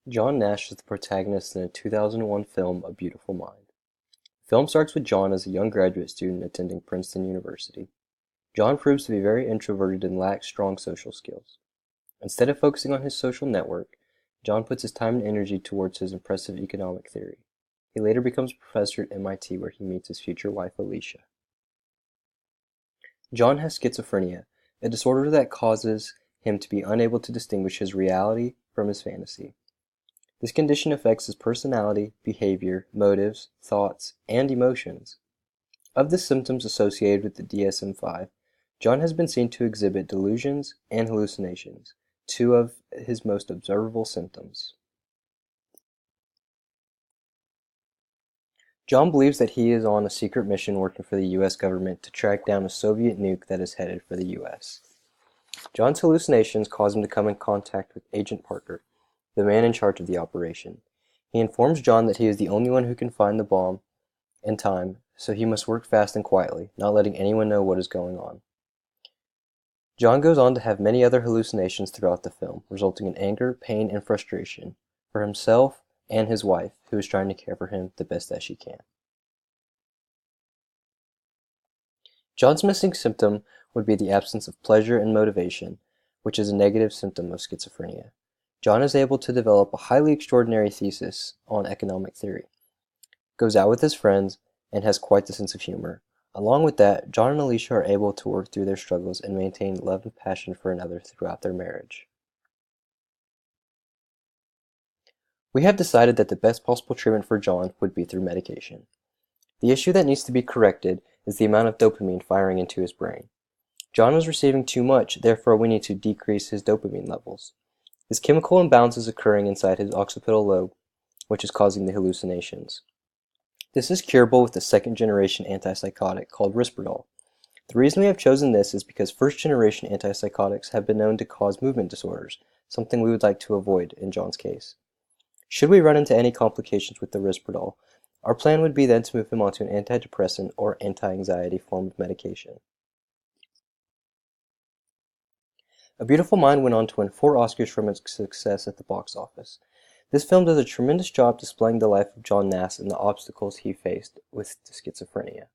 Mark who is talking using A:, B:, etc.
A: John Nash is the protagonist in a 2001 film, A Beautiful Mind. The film starts with John as a young graduate student attending Princeton University. John proves to be very introverted and lacks strong social skills. Instead of focusing on his social network, John puts his time and energy towards his impressive economic theory. He later becomes a professor at MIT where he meets his future wife, Alicia. John has schizophrenia, a disorder that causes him to be unable to distinguish his reality from his fantasy. This condition affects his personality, behavior, motives, thoughts, and emotions. Of the symptoms associated with the DSM-5, John has been seen to exhibit delusions and hallucinations, two of his most observable symptoms. John believes that he is on a secret mission working for the US government to track down a Soviet nuke that is headed for the US. John's hallucinations cause him to come in contact with Agent Parker, the man in charge of the operation. He informs John that he is the only one who can find the bomb in time, so he must work fast and quietly, not letting anyone know what is going on. John goes on to have many other hallucinations throughout the film, resulting in anger, pain, and frustration for himself and his wife, who is trying to care for him the best that she can. John's missing symptom would be the absence of pleasure and motivation, which is a negative symptom of schizophrenia. John is able to develop a highly extraordinary thesis on economic theory, goes out with his friends, and has quite the sense of humor. Along with that, John and Alicia are able to work through their struggles and maintain love and passion for another throughout their marriage. We have decided that the best possible treatment for John would be through medication. The issue that needs to be corrected is the amount of dopamine firing into his brain. John is receiving too much, therefore we need to decrease his dopamine levels. This chemical imbalance is occurring inside his occipital lobe, which is causing the hallucinations. This is curable with the second-generation antipsychotic called Risperdal. The reason we have chosen this is because first-generation antipsychotics have been known to cause movement disorders, something we would like to avoid in John's case. Should we run into any complications with the Risperdal, our plan would be then to move him onto an antidepressant or anti-anxiety form of medication. A Beautiful Mind went on to win 4 Oscars from its success at the box office. This film does a tremendous job displaying the life of John Nash and the obstacles he faced with schizophrenia.